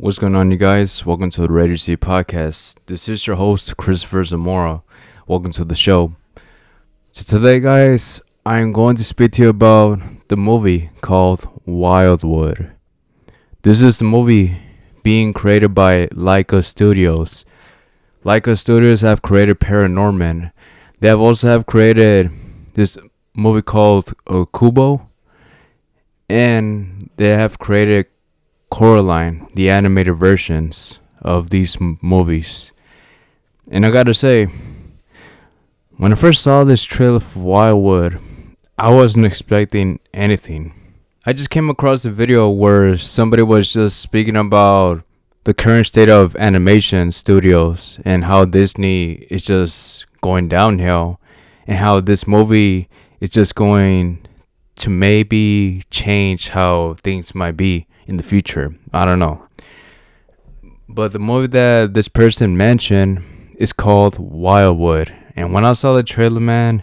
What's going on, you guys? Welcome to the Ready to See podcast. This is your host, Cristopher Zamora. Welcome to the show. So today, guys, I'm going to speak to you about the movie called Wildwood. This is a movie being created by Laika Studios. Laika Studios have created Paranorman. They have also have created this movie called Kubo, and they have created Coraline, the animated versions of these movies. And I gotta say, when I first saw this trailer for Wildwood, I wasn't expecting anything. I just came across a video where somebody was just speaking about the current state of animation studios and how Disney is just going downhill, and how this movie is just going to maybe change how things might be in the future. I don't know. But the movie that this person mentioned is called Wildwood. And when I saw the trailer, man,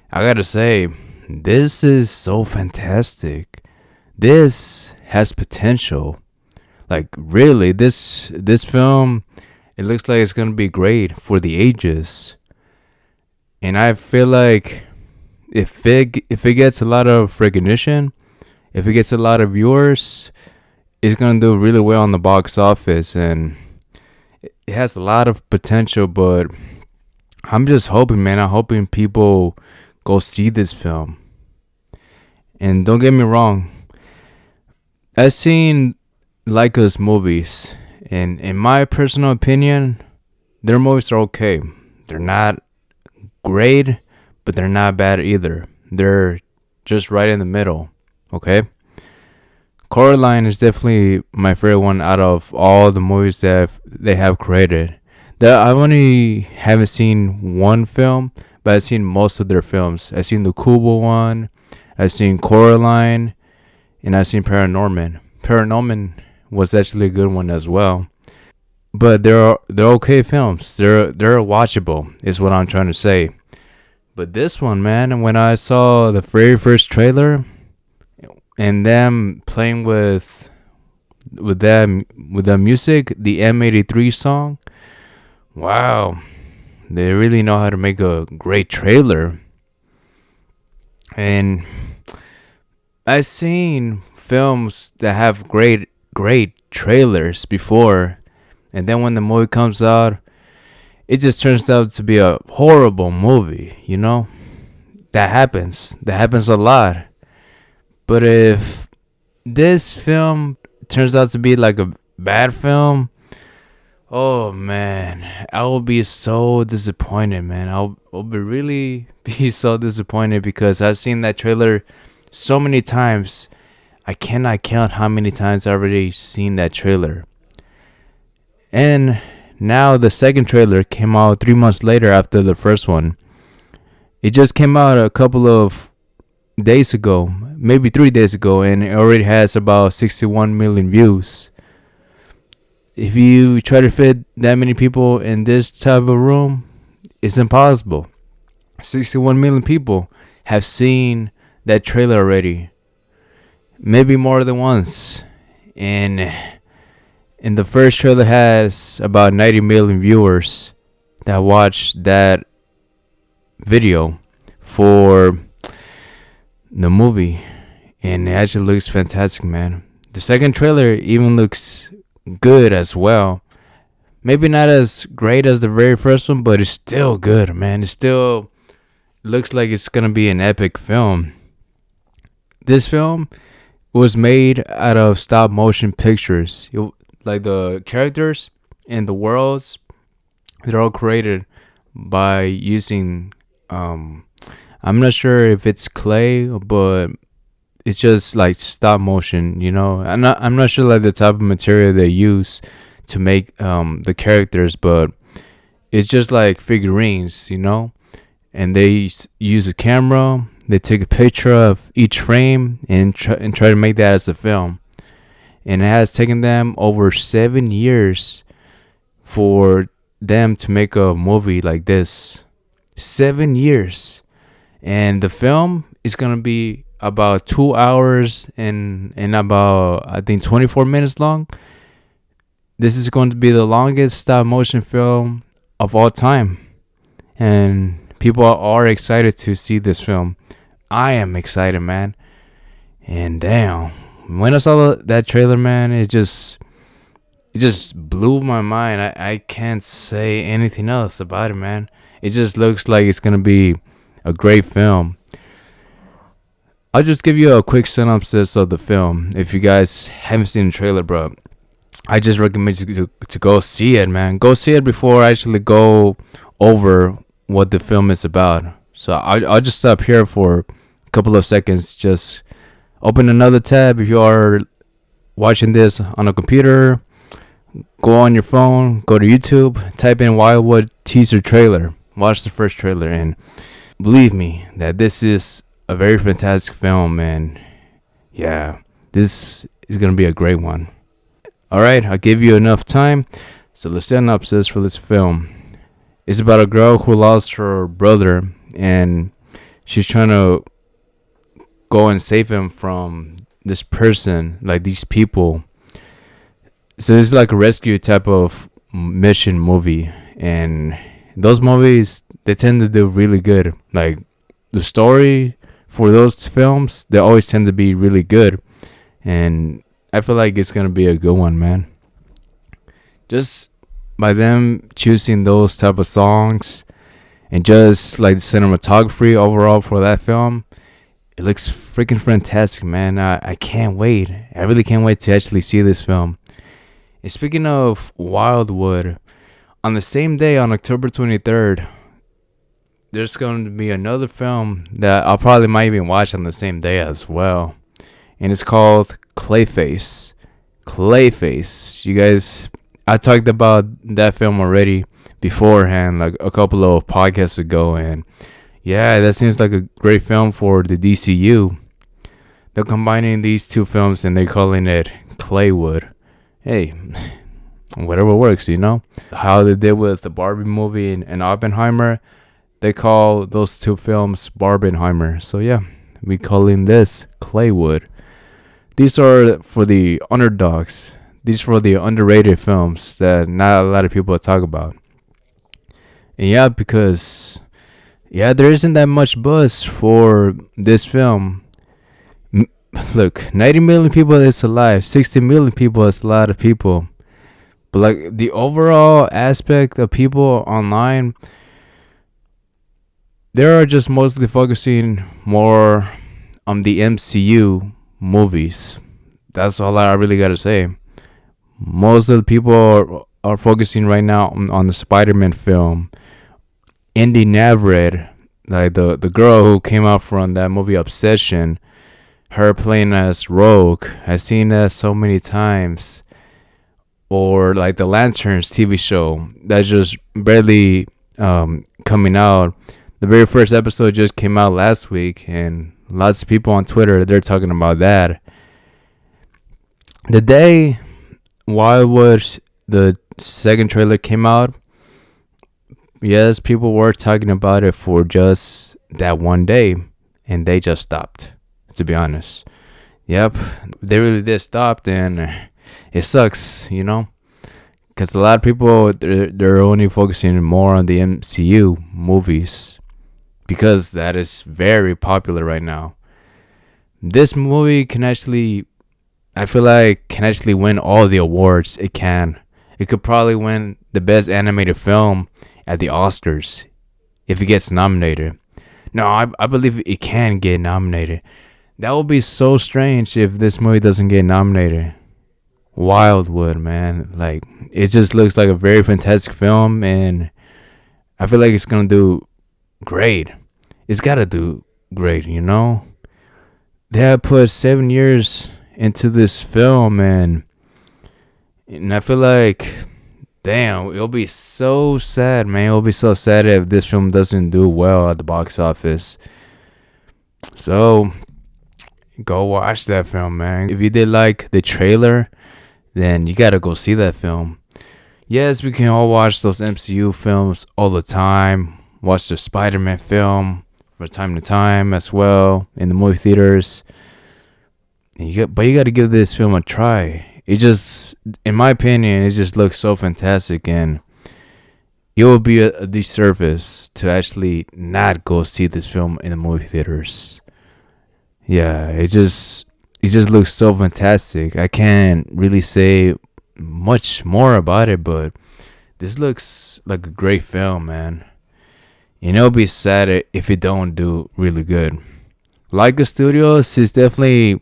I gotta say, this is so fantastic. This has potential. Like, really, this film, it looks like it's gonna be great for the ages. And I feel like if it gets a lot of recognition, if it gets a lot of viewers, it's gonna do really well on the box office, and it has a lot of potential. But I'm just hoping, man. I'm hoping people go see this film. And don't get me wrong, I've seen Laika's movies, and in my personal opinion, their movies are okay. They're not great, but they're not bad either. They're just right in the middle. Okay. Coraline is definitely my favorite one out of all the movies that they have created. I only haven't seen one film, but I've seen most of their films. I've seen the Kubo one, I've seen Coraline, and I've seen Paranorman. Paranorman was actually a good one as well. But they're okay films. They're watchable, is what I'm trying to say. But this one, man, when I saw the very first trailer, and them playing with the music, the M83 song, wow, they really know how to make a great trailer. And I've seen films that have great trailers before, and then when the movie comes out, it just turns out to be a horrible movie. That happens a lot. But if this film turns out to be like a bad film, oh man, I will be so disappointed, man. I'll really be so disappointed, because I've seen that trailer so many times. I cannot count how many times I've already seen that trailer. And now the second trailer came out 3 months later after the first one. It just came out a couple of days ago, maybe 3 days ago, and it already has about 61 million views. If you try to fit that many people in this type of room, it's impossible. 61 million people have seen that trailer already, maybe more than once. And the first trailer has about 90 million viewers that watched that video for the movie, and it actually looks fantastic, man. The second trailer even looks good as well. Maybe not as great as the very first one, but it's still good, man. It still looks like it's gonna be an epic film. This film was made out of stop motion pictures. Like, the characters and the worlds, they're all created by using I'm not sure if it's clay, but it's just like stop motion, I'm not sure like the type of material they use to make the characters, but it's just like figurines, and they use a camera, they take a picture of each frame and try to make that as a film. And it has taken them over 7 years for them to make a movie like this. 7 years. And the film is going to be about 2 hours and about, I think, 24 minutes long. this is going to be the longest stop motion film of all time. And people are excited to see this film. I am excited, man. And damn, when I saw that trailer, man, it just blew my mind. I can't say anything else about it, man. It just looks like it's gonna be a great film. I'll just give you a quick synopsis of the film. If you guys haven't seen the trailer, bro, I just recommend you to go see it, man. Go see it before I actually go over what the film is about. So I'll just stop here for a couple of seconds. Just open another tab if you are watching this on a computer. Go on your phone, go to YouTube, type in Wildwood teaser trailer. Watch the first trailer, and believe me that this is a very fantastic film, and yeah, this is gonna be a great one. Alright, I'll give you enough time. So the synopsis for this film is about a girl who lost her brother, and she's trying to go and save him from this person, like these people. So it's like a rescue type of mission movie, and those movies, they tend to do really good. Like the story for those films, they always tend to be really good, and I feel like it's gonna be a good one, man. Just by them choosing those type of songs, and just like the cinematography overall for that film, it looks freaking fantastic, man. I can't wait. I really can't wait to actually see this film. And speaking of Wildwood, on the same day, on October 23rd, there's going to be another film that I'll probably might even watch on the same day as well. And it's called Clayface. Clayface. You guys, I talked about that film already beforehand, like a couple of podcasts ago. And yeah, that seems like a great film for the DCU. They're combining these two films and they're calling it Claywood. Hey, whatever works, you know? How they did with the Barbie movie and Oppenheimer, they call those two films Barbenheimer. So yeah, we calling this Claywood. These are for the underdogs. These are for the underrated films that not a lot of people talk about. And yeah, because there isn't that much buzz for this film. Look, 90 million people is a lot. 60 million people is a lot of people. But like the overall aspect of people online, they are just mostly focusing more on the MCU movies. That's all I really gotta say. Most of the people are focusing right now on the Spider-Man film. Indy Navarrete, like the girl who came out from that movie Obsession, her playing as Rogue, I've seen that so many times. Or like the Lanterns TV show that's just barely coming out. The very first episode just came out last week, and lots of people on Twitter, they're talking about that. The day Wildwood, the second trailer came out, yes, people were talking about it for just that one day, and they just stopped, to be honest. Yep, they really did stop, and it sucks, you know, because a lot of people, they're only focusing more on the MCU movies because that is very popular right now. This movie can actually, I feel like, can actually win all the awards it can. It could probably win the best animated film at the Oscars if it gets nominated. No, I believe it can get nominated. That would be so strange if this movie doesn't get nominated. Wildwood, man, like it just looks like a very fantastic film, and I feel like it's gonna do great. It's gotta do great, you know. They have put 7 years into this film, and I feel like, damn, it'll be so sad, man. It'll be so sad if this film doesn't do well at the box office. So go watch that film, man. If you did like the trailer, then you gotta go see that film. Yes, we can all watch those MCU films all the time. Watch the Spider-Man film from time to time as well in the movie theaters. But you gotta give this film a try. It just, in my opinion, it just looks so fantastic, and it would be a disservice to actually not go see this film in the movie theaters. Yeah, it just looks so fantastic. I can't really say much more about it, but this looks like a great film, man. And it'll be sad if it don't do really good. Laika Studios is definitely,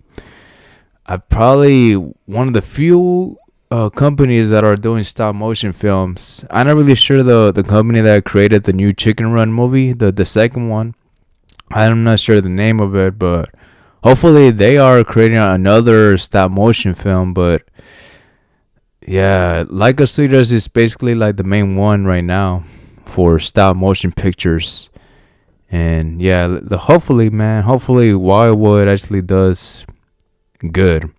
probably one of the few companies that are doing stop motion films. I'm not really sure the company that created the new Chicken Run movie, the second one. I'm not sure the name of it, but hopefully they are creating another stop motion film. But yeah, Laika Studios is basically like the main one right now for stop motion pictures. And yeah, hopefully, man, hopefully Wildwood actually does good.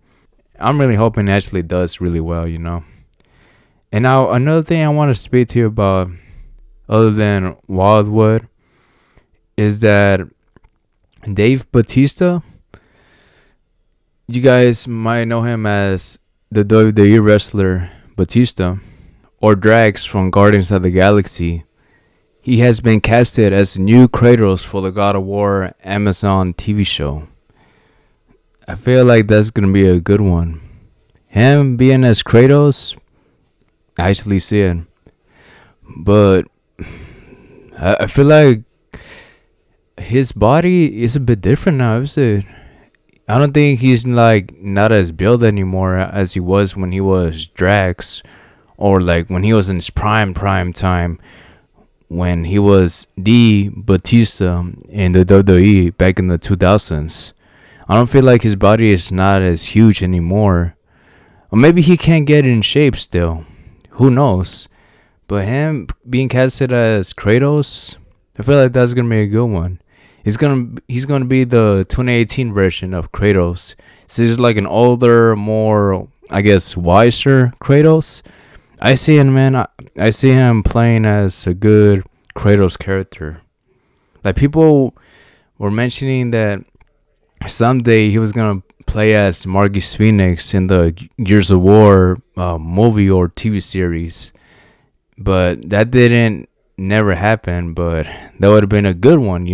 I'm really hoping it actually does really well. And now another thing I want to speak to you about, other than Wildwood, is that Dave Bautista, you guys might know him as the WWE wrestler Batista, or Drax from Guardians of the Galaxy. He has been casted as the new Kratos for the God of War Amazon TV show. I feel like that's going to be a good one. Him being as Kratos, I actually see it. But I feel like his body is a bit different now, is it? I don't think he's like not as built anymore as he was when he was Drax, or like when he was in his prime time, when he was the Batista in the WWE back in the 2000s. I don't feel like his body is not as huge anymore. Or maybe he can't get in shape still. Who knows? But him being casted as Kratos, I feel like that's gonna be a good one. He's gonna be the 2018 version of Kratos. So he's like an older, more, I guess, wiser Kratos. I see him, man. I see him playing as a good Kratos character. Like, people were mentioning that someday he was gonna play as Marcus Phoenix in the Gears of War movie or TV series, but that didn't never happen. But that would have been a good one.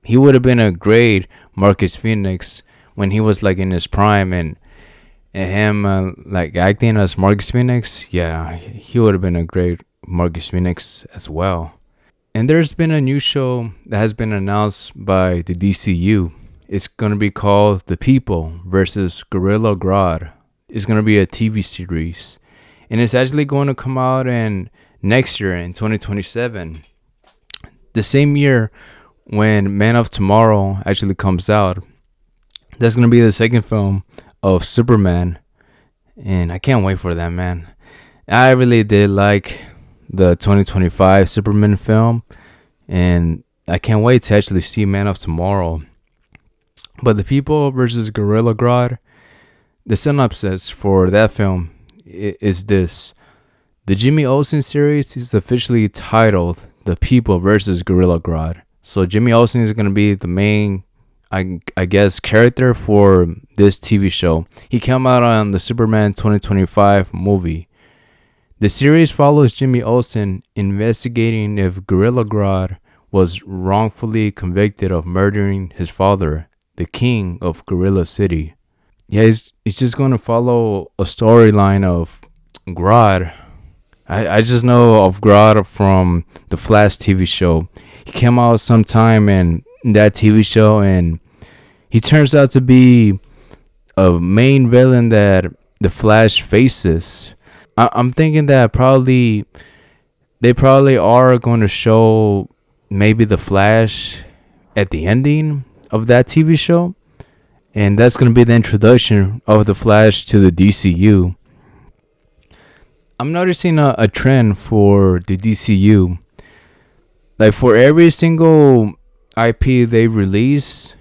He would have been a great Marcus Phoenix when he was like in his prime, and him like acting as Marcus Phoenix. Yeah, he would have been a great Marcus Phoenix as well. And there's been a new show that has been announced by the DCU. It's gonna be called The People versus Gorilla Grodd. It's gonna be a TV series, and it's actually going to come out in next year in 2027, the same year when Man of Tomorrow actually comes out. That's gonna be the second film of Superman, and I can't wait for that, man. I really did like the 2025 Superman film, and I can't wait to actually see Man of Tomorrow. But The People versus Gorilla Grodd, the synopsis for that film is this. The Jimmy Olsen series is officially titled The People versus Gorilla Grodd. So Jimmy Olsen is going to be the main, I guess, character for this TV show. He came out on the Superman 2025 movie. The series follows Jimmy Olsen investigating if Gorilla Grodd was wrongfully convicted of murdering his father, the king of Gorilla City. Yeah, it's just going to follow a storyline of Grodd. I just know of Grodd from the Flash TV show. He came out sometime in that TV show, and he turns out to be a main villain that the Flash faces. I'm thinking that they probably are going to show maybe the Flash at the ending of that TV show, and that's going to be the introduction of the Flash to the DCU. I'm noticing a trend for the DCU. Like, for every single IP they release,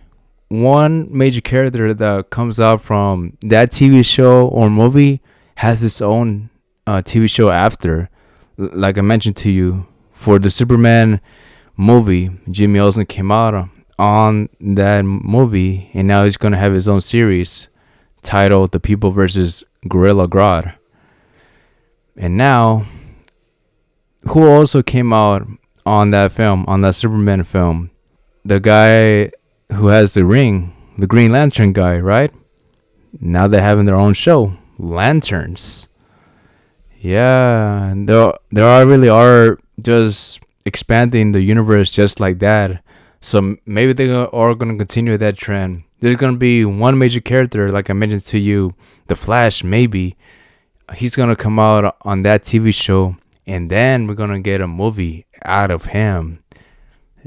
one major character that comes out from that TV show or movie has its own TV show after. Like I mentioned to you, for the Superman movie, Jimmy Olsen came out on that movie, and now he's going to have his own series titled The People versus Gorilla Grodd. And now, who also came out on that film, on that Superman film? The guy who has the ring, the Green Lantern guy, right? Now they're having their own show, Lanterns. Yeah, there are really are just expanding the universe just like that. So maybe they are going to continue that trend. There's going to be one major character, like I mentioned to you, the Flash. Maybe he's going to come out on that TV show, and then we're going to get a movie out of him.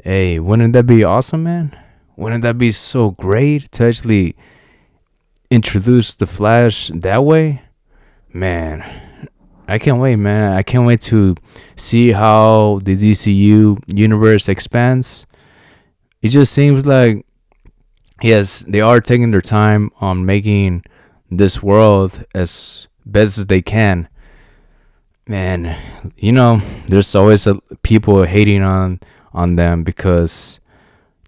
Hey, wouldn't that be awesome, man? Wouldn't that be so great to actually introduce the Flash that way? Man, I can't wait, man. I can't wait to see how the DCU universe expands. It just seems like, yes, they are taking their time on making this world as best as they can. Man, there's always people hating on them because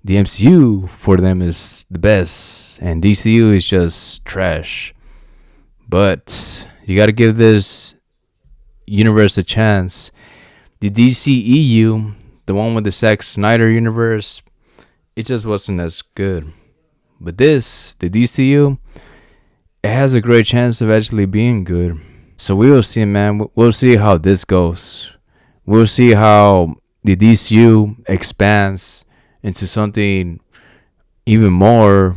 the MCU for them is the best and DCU is just trash. But you got to give this universe a chance. The DCEU, the one with the Zack Snyder universe, it just wasn't as good. But this, the DCU, it has a great chance of actually being good. So we will see, man. We'll see how this goes. We'll see how the DCU expands into something even more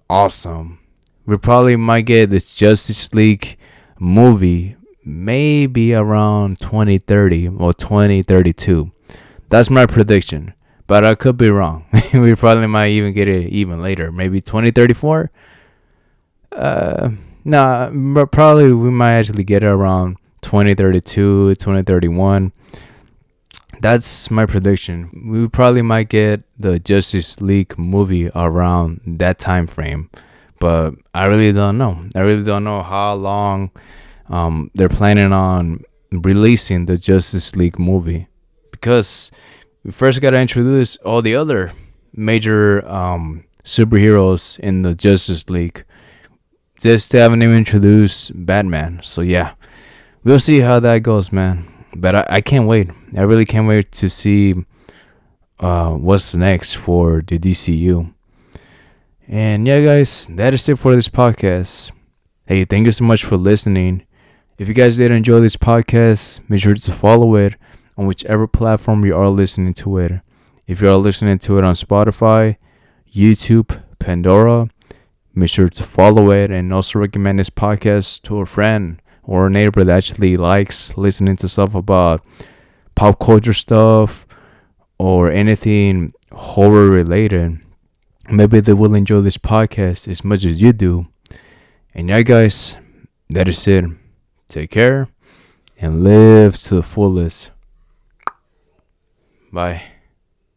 awesome. We probably might get this Justice League movie maybe around 2030 or 2032. That's my prediction, but I could be wrong. We probably might even get it even later, maybe 2034. Nah, but probably we might actually get it around 2032, 2031. That's my prediction. We probably might get the Justice League movie around that time frame, but I really don't know. I really don't know how long they're planning on releasing the Justice League movie, because we first got to introduce all the other major superheroes in the Justice League. Just haven't even introduced Batman. So yeah, we'll see how that goes, man. But I can't wait. I really can't wait to see what's next for the DCU. And yeah, guys, that is it for this podcast. Hey, thank you so much for listening. If you guys did enjoy this podcast, make sure to follow it on whichever platform you are listening to it. If you are listening to it on Spotify, YouTube, Pandora, make sure to follow it and also recommend this podcast to a friend or a neighbor that actually likes listening to stuff about pop culture stuff or anything horror related. Maybe they will enjoy this podcast as much as you do. And yeah, guys, that is it. Take care and live to the fullest. Bye.